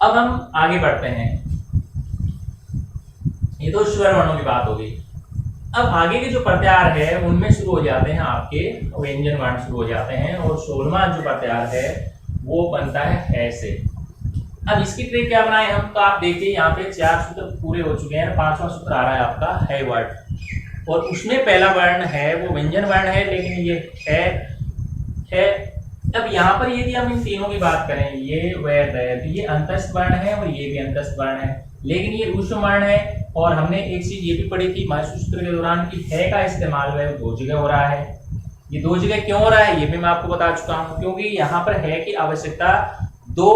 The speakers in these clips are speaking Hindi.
अब हम आगे बढ़ते हैं। ये तो स्वर वर्णों की बात हो गई। अब आगे के जो प्रत्याहार है उनमें शुरू हो जाते हैं आपके व्यंजन वर्ण शुरू हो जाते हैं, और 16वां जो प्रत्याहार है वो बनता है से। अब इसकी ट्रिक क्या बनाए हम, तो आप देखिए यहाँ पे 4 सूत्र पूरे हो चुके हैं, 5वां सूत्र आ रहा है आपका है वर्ड, और उसमें पहला वर्ण है वो व्यंजन वर्ण है, लेकिन ये है। अब यहाँ पर यदि हम इन तीनों की बात करें, ये वे तो ये अंतस्थ वर्ण है और ये भी अंतस्थ वर्ण है, लेकिन ये ऊष्म वर्ण है। और हमने एक चीज ये भी पढ़ी थी महर्षि सूत्र के दौरान कि है का इस्तेमाल वह 2 जगह हो रहा है। ये 2 जगह क्यों हो रहा है ये भी मैं आपको बता चुका हूं, क्योंकि यहाँ पर है की आवश्यकता 2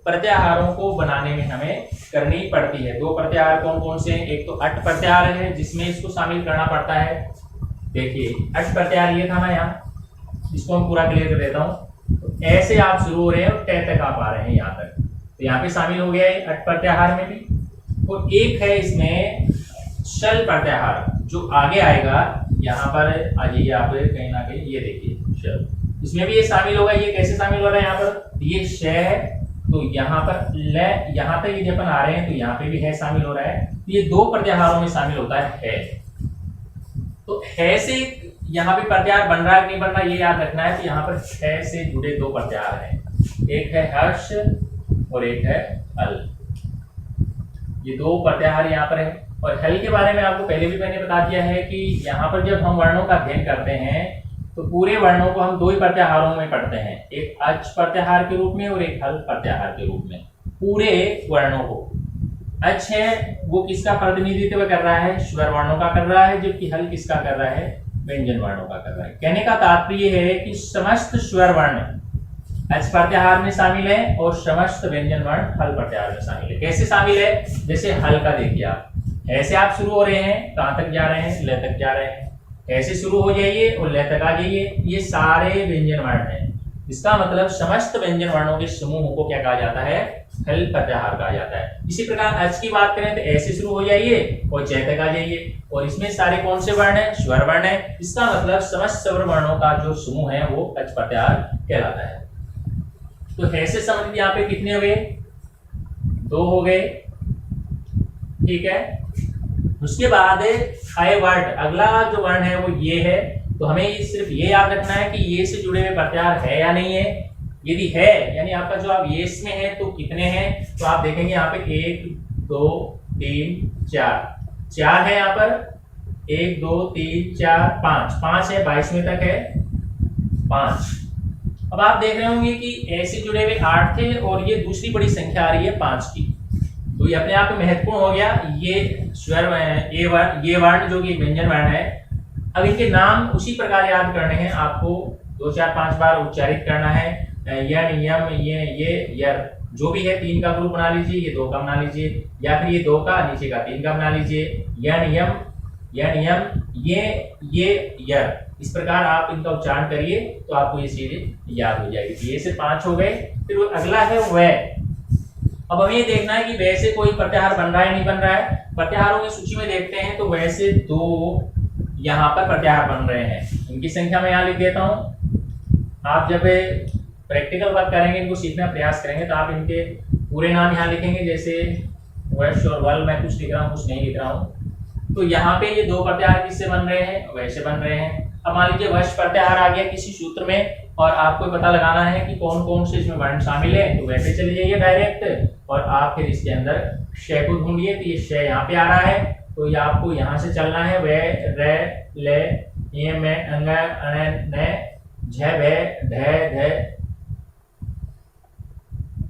प्रत्याहारों को बनाने में हमें करनी पड़ती है। 2 प्रत्याहार कौन कौन से हैं, एक तो अट प्रत्याहार है जिसमें इसको शामिल करना पड़ता है। देखिए अट प्रत्याहार ये था ना, यहाँ इसको हम पूरा क्लियर कर देता हूँ। तो ऐसे आप शुरू हो रहे हैं और तय तक आप आ रहे हैं यहाँ तक, तो यहाँ पे शामिल हो गया है अट प्रत्याहार में भी। और एक है इसमें शल प्रत्याहार जो आगे आएगा, यहाँ पर आ जाइए आप कहीं ना कहीं, ये देखिए शल, इसमें भी ये शामिल होगा। ये कैसे शामिल हो रहा है, यहाँ पर ये श है तो यहाँ पर ल, यहाँ तक यदि अपन आ रहे हैं तो यहाँ पे भी है शामिल हो रहा है। तो ये 2 प्रत्याहारों में शामिल होता है। तो है से यहाँ पे प्रत्याहार बन रहा है नहीं बन रहा ये याद रखना है। तो यहाँ पर है से जुड़े 2 प्रत्याहार हैं, एक है हर्ष और एक है हल। ये 2 प्रत्याहार यहाँ पर है। और हल के बारे में आपको पहले भी मैंने बता दिया है कि यहाँ पर जब हम वर्णों का अध्ययन करते हैं तो पूरे वर्णों को हम 2 ही प्रत्याहारों में पढ़ते हैं, एक अच प्रत्याहार के रूप में और एक हल प्रत्याहार के रूप में। पूरे वर्णों को अच है वो किसका प्रतिनिधित्व कर रहा है, स्वर वर्णों का कर रहा है, जबकि हल किसका कर रहा है, व्यंजन वर्णों का कर रहा है। कहने का तात्पर्य है कि समस्त स्वर वर्ण अच प्रत्याहार में शामिल है और समस्त व्यंजन वर्ण हल प्रत्याहार में शामिल है। कैसे शामिल है, जैसे हल का देखिए आप, ऐसे आप शुरू हो रहे हैं, कहां तक जा रहे हैं, ल तक जा रहे हैं, ऐसे शुरू हो जाइए और ल तक आ जाइए, ये सारे व्यंजन वर्ण हैं। इसका मतलब समस्त व्यंजन वर्णों के समूह को क्या कहा जाता है, हल प्रत्याहार कहा जाता है। इसी प्रकार अच की बात करें तो ऐसे शुरू हो जाइए और जय तक आ जाइए, और इसमें सारे कौन से वर्ण है, स्वर वर्ण है। इसका मतलब समस्त स्वर वर्णों का जो समूह है वो अच प्रत्याहार कहलाता है। तो है से संबंधित यहाँ पे कितने हो गए, 2 हो गए, ठीक है। उसके बाद है वर्ड, अगला जो वर्ण है वो ये है। तो हमें सिर्फ ये याद रखना है कि ये से जुड़े हुए प्रत्याहार है या नहीं है। यदि है यानी आपका जवाब ये इसमें है तो कितने हैं, तो आप देखेंगे यहाँ पे 1 2 3 4 है, यहाँ पर 1 2 3 4 5 है, 22वें तक है 5। अब आप देख रहे होंगे कि ऐसे जुड़े हुए 8 थे और ये दूसरी बड़ी संख्या आ रही है 5 की, तो ये अपने आप में महत्वपूर्ण हो गया। ये स्वर ये वर्ण जो कि व्यंजन वर्ण है। अब इनके नाम उसी प्रकार याद करने हैं आपको, 2 4 5 बार उच्चारित करना है। यन यम ये यर जो भी है 3 का ग्रुप बना लीजिए, ये 2 का बना लीजिए, या फिर ये 2 का नीचे का 3 का बना लीजिए। यन यम ये यर, इस प्रकार आप इनका उच्चारण करिए तो आपको ये चीजें याद हो जाएगी। ये से 5 हो गए। फिर अगला है वह। अब हमें ये देखना है कि वैसे कोई प्रत्याहार बन रहा है नहीं बन रहा है। प्रत्याहारों की सूची में देखते हैं तो वैसे 2 यहाँ पर प्रत्याहार बन रहे हैं, इनकी संख्या मैं यहाँ लिख देता हूँ। आप जब प्रैक्टिकल वर्क करेंगे, इनको सीखने का प्रयास करेंगे तो आप इनके पूरे नाम यहाँ लिखेंगे, जैसे वैश्य और वल, मैं कुछ लिख रहा हूँ कुछ नहीं लिख रहा हूँ। तो यहाँ पे ये 2 प्रत्याहार किससे बन रहे हैं, वैसे बन रहे हैं। अब मान लीजिए वश प्रत्याहार आ गया किसी सूत्र में और आपको पता लगाना है कि कौन कौन से इसमें वर्ण शामिल है, तो वैसे चले जाइए डायरेक्ट और आप फिर इसके अंदर श को ढूंढिए। तो ये श यहाँ पे आ रहा है, तो ये आपको यहाँ से चलना है, वे रे ले ये में अंग अण ने झ भे ढ ध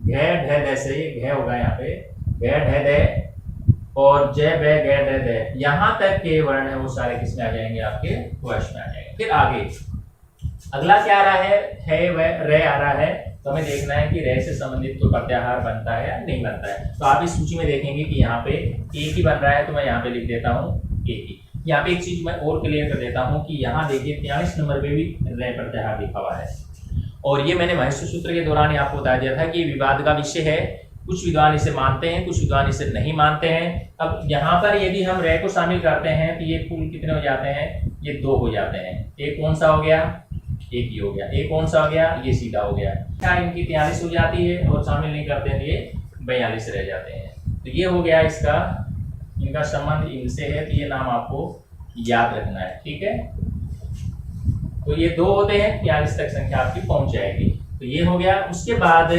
घ ढ से ये घ होगा यहाँ पे, घ ढ ध और जय बै गै ढ ध, यहाँ तक के वर्ण है वो सारे किसमें आ जाएंगे, आपके वश में आ जाएंगे। फिर आगे अगला क्या आ रहा है वह रे आ रहा है। तो हमें देखना है कि रे से संबंधित कोई प्रत्याहार बनता है या नहीं बनता है। तो आप इस सूची में देखेंगे कि यहाँ पे एक ही बन रहा है, तो मैं यहाँ पे लिख देता हूँ एक ही। यहाँ पे एक चीज मैं और क्लियर कर देता हूँ कि यहाँ देखिए 43 नंबर पे भी रे प्रत्याहार लिखा हुआ है, और ये मैंने महर्षि सूत्र के दौरान आपको बता दिया था कि ये विवाद का विषय है। कुछ विद्वान इसे मानते हैं, कुछ विद्वान इसे नहीं मानते हैं। अब यहाँ पर यदि हम रे को शामिल करते हैं तो ये कुल कितने हो जाते हैं, ये 2 हो जाते हैं। एक कौन सा हो गया, एक ही हो गया। एक कौन सा हो गया, ये सीधा हो गया। क्या इनकी 43 हो जाती है और शामिल नहीं करते हैं ये 42 रह जाते हैं। तो ये हो गया इसका, इनका संबंध इनसे है, तो ये नाम आपको याद रखना है, ठीक है। तो ये 2 होते हैं, 42 तक संख्या आपकी पहुंच जाएगी। तो ये हो गया। उसके बाद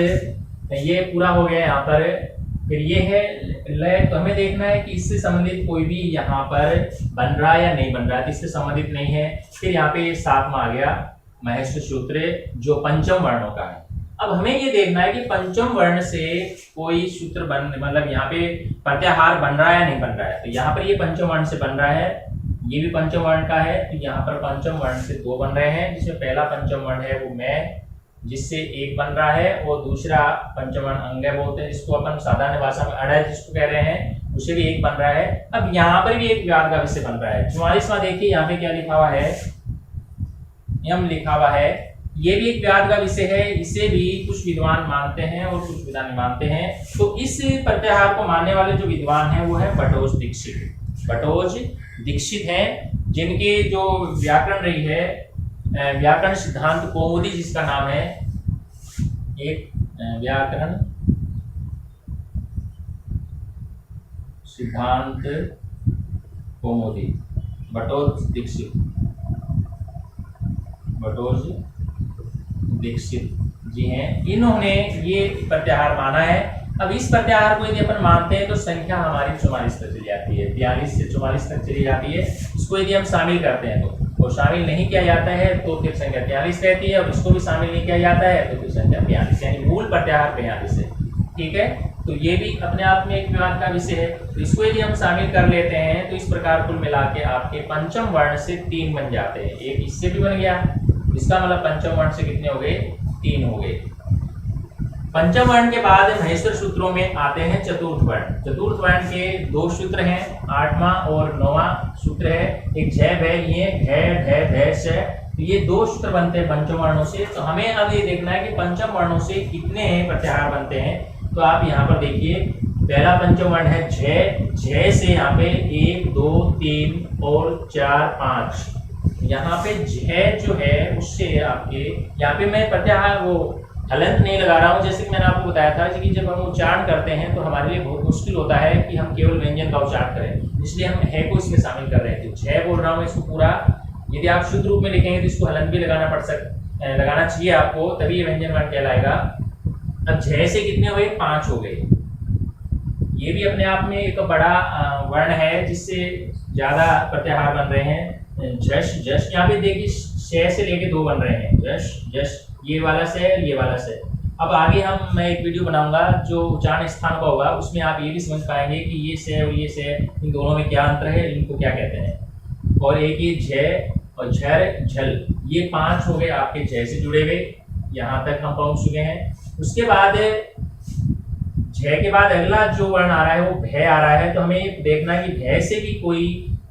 ये पूरा हो गया यहाँ पर। फिर ये है लय। तो हमें देखना है कि इससे संबंधित कोई भी यहाँ पर बन रहा है या नहीं बन रहा है, तो इससे संबंधित नहीं है। फिर यहाँ पे 7 में आ गया महेश्वर सूत्र, जो पंचम वर्णों का है। अब हमें ये देखना है कि पंचम वर्ण से कोई सूत्र मतलब यहाँ पे प्रत्याहार बन रहा है या नहीं बन रहा है। तो यहाँ पर ये पंचम वर्ण से बन रहा है, ये भी पंचम वर्ण का है। तो यहाँ पर पंचम वर्ण से 2 बन रहे हैं, जिसमें पहला पंचम वर्ण है वो मैं, जिससे 1 बन रहा है, और दूसरा पंचम वर्ण अंग बोलते हैं, जिसको अपन साधारण भाषा में अड़य जिसको कह रहे हैं, उसे भी 1 बन रहा है। अब यहाँ पर भी एक विवाद का विषय बन रहा है। 44वां देखिए यहाँ पे क्या लिखा हुआ है, यम लिखा हुआ है। ये भी एक विवाद का विषय है, इसे भी कुछ विद्वान मानते हैं और कुछ विद्वान नहीं मानते हैं। तो इस प्रत्याहार को मानने वाले जो विद्वान हैं वो है बटोज दीक्षित। बटोज दीक्षित हैं, जिनके जो व्याकरण रही है, व्याकरण सिद्धांत कौमुदी जिसका नाम है, एक व्याकरण सिद्धांत कौमुदी, बटोज दीक्षित, बटोज दीक्षित जी हैं। इन्होंने ये प्रत्याहार माना है। अब इस प्रत्याहार को यदि अपन मानते हैं तो संख्या हमारी 44 तक चली जाती है, 42 से 44 तक चली जाती है। इसको यदि हम शामिल करते हैं तो शामिल नहीं किया जाता है तो फिर संख्या 43 रहती है, और इसको भी शामिल नहीं किया जाता है तो फिर संख्या 42, यानी मूल प्रत्याहार 42 है, ठीक है। तो ये भी अपने आप में एक विवाद का विषय है। तो इसको यदि हम शामिल कर लेते हैं तो इस प्रकार कुल मिला के आपके पंचम वर्ण से 3 बन जाते हैं। एक इससे भी बन गया, इसका मतलब पंचम वर्ण से कितने हो गए, 3 हो गए। पंचम वर्ण के बाद महेश्वर सूत्रों में आते हैं चतुर्थ वर्ण। चतुर्थ वर्ण के 2 सूत्र हैं, 8वां और 9वां सूत्र है। एक झ भय, ये घ ढ ध श, तो ये 2 सूत्र बनते हैं पंचम वर्णों से। तो हमें अब ये देखना है कि पंचम वर्णों से कितने प्रत्याहार बनते हैं। तो आप यहाँ पर देखिए, पहला पंचम वर्ण है झ। झ से यहाँ पे 1 2 3 और 4 5, यहाँ पे झ जो है उससे आपके यहाँ पे मैं प्रत्याहार वो हलंत नहीं लगा रहा हूँ। जैसे कि मैंने आपको बताया था कि जब हम उच्चारण करते हैं तो हमारे लिए बहुत मुश्किल होता है कि हम केवल व्यंजन का उच्चारण करें, इसलिए हम है को इसमें शामिल कर रहे थे। झ बोल रहा हूँ इसको पूरा, यदि आप शुद्ध रूप में लिखेंगे तो इसको हलंत भी लगाना चाहिए आपको, तभी ये व्यंजन वर्ण कहलाएगा। अब झ से कितने हुए, 5 हो गए। ये भी अपने आप में एक बड़ा वर्ण है जिससे ज्यादा प्रत्याहार बन रहे हैं। जश जश, यहाँ पे देखिए श से लेके 2 बन रहे हैं, जश जश, ये वाला से ये वाला से। अब आगे मैं एक वीडियो बनाऊंगा जो उच्चारण स्थान का होगा, उसमें आप ये भी समझ पाएंगे कि ये से और ये से, इन दोनों में क्या अंतर है, इनको क्या कहते हैं। और एक ये झ और झर झल, ये 5 हो गए आपके झ से जुड़े हुए। यहाँ तक हम पहुंच चुके हैं। उसके बाद झ के बाद अगला जो वर्ण आ रहा है वो भ आ रहा है। तो हमें देखना है कि भ से भी कोई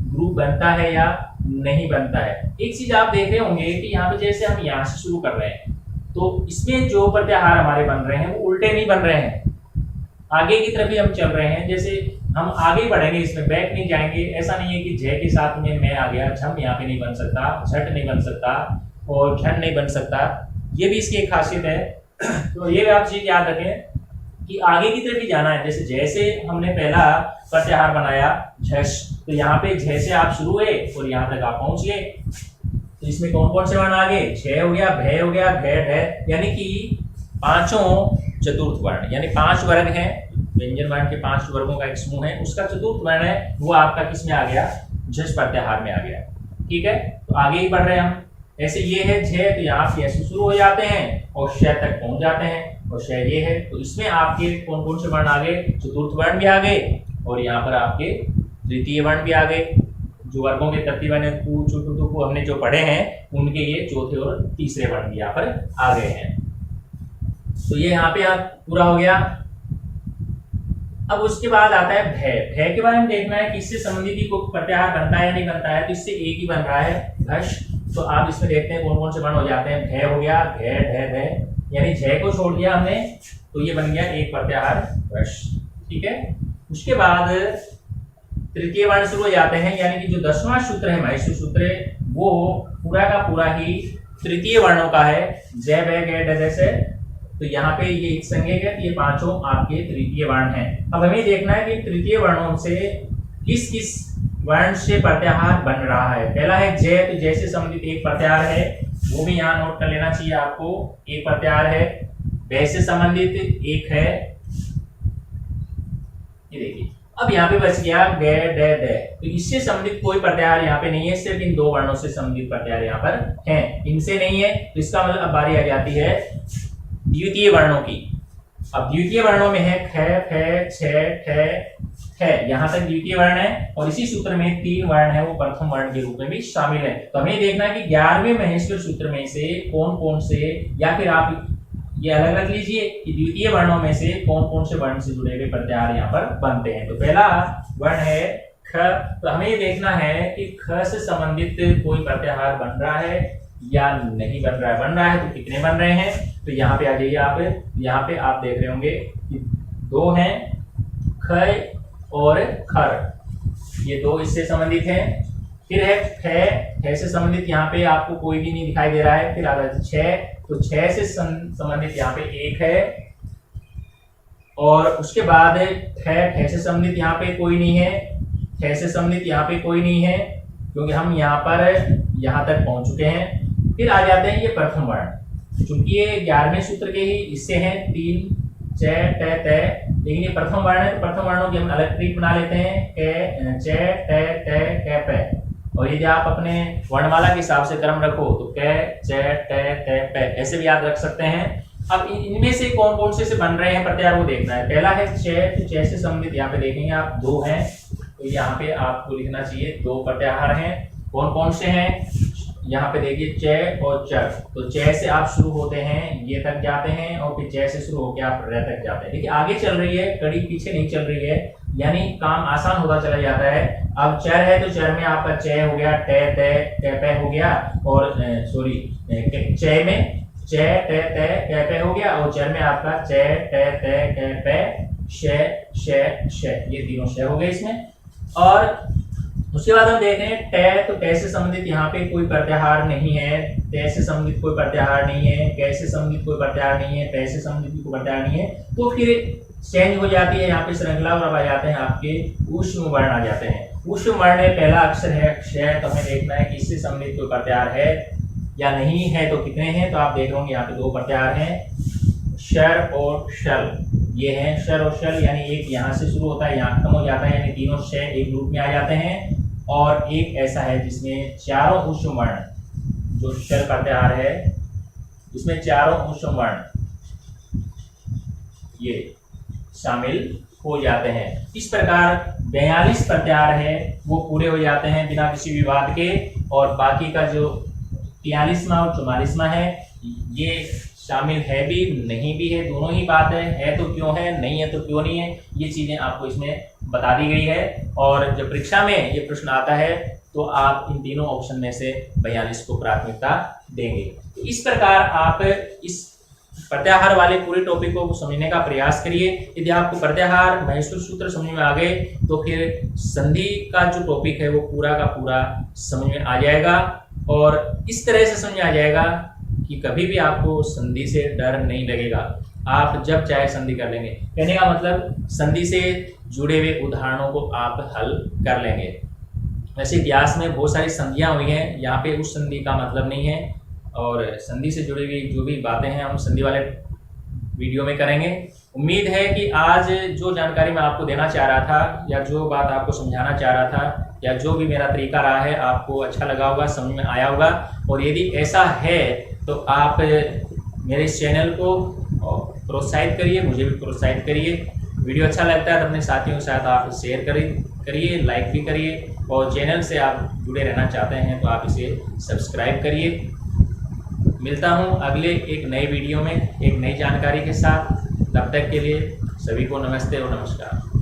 ग्रुप बनता है या नहीं बनता है। एक चीज आप देख रहे होंगे कि यहाँ पे जैसे हम यहाँ से शुरू कर रहे हैं तो इसमें जो प्रत्याहार हमारे बन रहे हैं वो उल्टे नहीं बन रहे हैं, आगे की तरफ ही हम चल रहे हैं। जैसे हम आगे बढ़ेंगे, इसमें बैक नहीं जाएंगे। ऐसा नहीं है कि झ के साथ में मैं आ गया, झम यहाँ पे नहीं बन सकता, झट नहीं बन सकता और झन नहीं बन सकता। ये भी इसकी एक खासियत है। तो ये आप चीज याद रखें कि आगे की तरफ ही जाना है। जैसे जैसे हमने पहला प्रत्याहार बनाया झश, तो यहाँ पे झ से आप शुरू हुए और यहाँ तक आप पहुंच गए। तो इसमें कौन कौन से वर्ण आ गए, झ हो गया, भ हो गया, घ ढ, यानी कि 5 चतुर्थ वर्ण, यानी 5 वर्ग हैं। व्यंजन वर्ण के 5 वर्गों का एक समूह है, उसका चतुर्थ वर्ण है, वो आपका किस में आ गया, झश प्रत्याहार में आ गया। ठीक है, तो आगे ही बढ़ रहे हैं हम। ऐसे ये है झ, तो यहाँ से ऐसे शुरू हो जाते हैं और श तक पहुंच जाते हैं, और श ये है। तो इसमें आपके कौन कौन से वर्ण आ गए, चतुर्थ वर्ण भी आ गए और यहाँ पर आपके तृतीय वर्ण भी आ गए। जो वर्गों के तरतीब को हमने जो पढ़े हैं उनके ये चौथे और तीसरे वर्ण भी यहाँ पर आ गए हैं। तो ये यहाँ पे पूरा हो गया। अब उसके बाद आता है भय। भय के बारे में देखना है कि इससे संबंधित ही कोई प्रत्याहार बनता है या नहीं बनता है। तो इससे एक ही बन रहा है, घश। तो आप इसमें देखते हैं कौन कौन से वर्ण हो जाते हैं। भय हो गया, घ ढ ध, यानी झ को छोड़ दिया हमने तो ये बन गया एक प्रत्याहार घश। ठीक है, उसके बाद तृतीय वर्ण शुरू हो जाते हैं, यानी कि जो 10वां सूत्र है महेश्वर सूत्र, वो पूरा का पूरा ही तृतीय वर्णों का है। ज ब ग ढ ध से तो यहाँ पे ये एक संज्ञक है, ये पांचों आपके तृतीय वर्ण हैं। अब हमें देखना है कि तृतीय वर्णों से किस किस वर्ण से प्रत्याहार बन रहा है। पहला है जय, तो जय से संबंधित एक प्रत्याहार है, वो भी यहाँ नोट कर लेना चाहिए आपको, एक प्रत्याहार है। बै से संबंधित एक है, ये देखिए। अब यहाँ पे बच गया गे डे दे, तो इससे संबंधित कोई प्रत्याहार यहाँ पे नहीं है, सिर्फ इन दो वर्णों से संबंधित प्रत्याहार यहाँ पर हैं, इनसे नहीं है। तो इसका मतलब अब बारी आ जाती है द्वितीय वर्णों की। अब द्वितीय वर्णों में है ख, फ, छ, ठ, ठ, यहाँ तक द्वितीय वर्ण है, और इसी सूत्र में तीन वर्ण है वो प्रथम वर्ण के रूप में भी शामिल है। तो हमें देखना है कि 11वें महेश्वर सूत्र में से कौन कौन से, या फिर आप ये अलग रख लीजिए कि द्वितीय वर्णों में से कौन कौन से वर्ण से जुड़े हुए प्रत्याहार यहाँ पर बनते हैं। तो पहला वर्ण है ख, तो हमें ये देखना है कि ख से संबंधित कोई प्रत्याहार बन रहा है या नहीं बन रहा है। बन रहा है तो कितने बन रहे हैं, तो यहाँ पे आ जाइए आप, यहाँ पे आप देख रहे होंगे कि दो हैं, ख और खर, ये दो इससे संबंधित हैं। फिर है ख से संबंधित यहाँ पे आपको कोई भी नहीं दिखाई दे रहा है। फिर आता है छ, तो छ से संबंधित यहाँ पे एक है, और उसके बाद ठ से संबंधित यहाँ पे कोई नहीं है, ठ से संबंधित यहाँ पे कोई नहीं है, क्योंकि हम यहाँ पर यहाँ तक पहुंच चुके हैं। फिर आ जाते हैं ये प्रथम वर्ण, चूंकि ये 11वें सूत्र के ही इससे हैं, तीन च ट त, लेकिन ये प्रथम वर्ण है, तो प्रथम वर्णों की हम अलग ट्रीट बना लेते हैं, क च ट त क प। और यदि आप अपने वर्णमाला के हिसाब से क्रम रखो तो क च ट त प ऐसे भी याद रख सकते हैं। अब इनमें से कौन कौन से बन रहे हैं प्रत्याहार वो देखना है। पहला है च, तो च से संबंधित यहाँ पे देखेंगे आप दो हैं, तो यहाँ पे आपको लिखना चाहिए दो प्रत्याहार हैं। कौन कौन से हैं, यहाँ पे देखिए च और चर, तो च से आप शुरू होते हैं ये तक जाते हैं, और फिर च से शुरू होकर आप र तक जाते हैं। देखिए आगे चल रही है कड़ी, पीछे नहीं चल रही है, यानी काम आसान होता चला जाता है। अब चर है तो चर में आपका च हो गया, ट त क प हो गया, और सॉरी च में च ट त क प हो गया, और चर में आपका च ट त क प श श, ये तीनों श हो गए इसमें। और उसके बाद हम देख रहे हैं ट, तो ट से संबंधित यहाँ पे कोई प्रत्याहार नहीं है, त से संबंधित कोई प्रत्याहार नहीं है, क से संबंधित कोई प्रत्याहार नहीं है, प से संबंधित कोई प्रत्याहार नहीं है। तो फिर चेंज हो जाती है यहाँ पे श्रृंखला, और अब आ जाते हैं आपके ऊष्म वर्ण आ जाते हैं। ऊष्म वर्ण में पहला अक्षर है क्ष, तो हमें देखना है कि इससे संबंधित कोई प्रत्याहार है या नहीं है, तो कितने हैं, तो आप देख रहे होंगे यहाँ पे दो प्रत्याहार हैं, शर और शल। ये है शर और शल, यानी एक यहाँ से शुरू होता है यहाँ खत्म हो जाता है, यानी तीनों श एक ग्रुप में आ जाते हैं। और एक ऐसा है जिसमें चारों ऊष्म वर्ण, जो शल प्रत्याहार है इसमें चारों ऊष्म वर्ण ये शामिल हो जाते हैं। इस प्रकार 42 प्रत्याहार है वो पूरे हो जाते हैं बिना किसी विवाद के, और बाकी का जो 43वां और 44वां है ये शामिल है भी नहीं भी है, दोनों ही बात है तो क्यों है, नहीं है तो क्यों नहीं है, ये चीजें आपको इसमें बता दी गई है। और जब परीक्षा में ये प्रश्न आता है तो आप इन तीनों ऑप्शन में से 42 को प्राथमिकता देंगे। तो इस प्रकार आप इस प्रत्याहार वाले पूरे टॉपिक को समझने का प्रयास करिए। यदि आपको प्रत्याहार महेश्वर सूत्र समझ में आ गए तो फिर संधि का जो टॉपिक है वो पूरा का पूरा समझ में आ जाएगा, और इस तरह से समझ में आ जाएगा कि कभी भी आपको संधि से डर नहीं लगेगा, आप जब चाहे संधि कर लेंगे। कहने का मतलब संधि से जुड़े हुए उदाहरणों को आप हल कर लेंगे। वैसे इतिहास में बहुत सारी संधियां हुई हैं, यहाँ पे उस संधि का मतलब नहीं है, और संधि से जुड़ी हुई जो भी बातें हैं हम संधि वाले वीडियो में करेंगे। उम्मीद है कि आज जो जानकारी मैं आपको देना चाह रहा था, या जो बात आपको समझाना चाह रहा था, या जो भी मेरा तरीका रहा है आपको अच्छा लगा होगा, समझ में आया होगा। और यदि ऐसा है तो आप मेरे इस चैनल को प्रोत्साहित करिए, मुझे भी प्रोत्साहित करिए। वीडियो अच्छा लगता है तो अपने साथियों के साथ आप शेयर करिए, लाइक भी करिए, और चैनल से आप जुड़े रहना चाहते हैं तो आप इसे सब्सक्राइब करिए। मिलता हूं अगले एक नए वीडियो में एक नई जानकारी के साथ। तब तक के लिए सभी को नमस्ते और नमस्कार।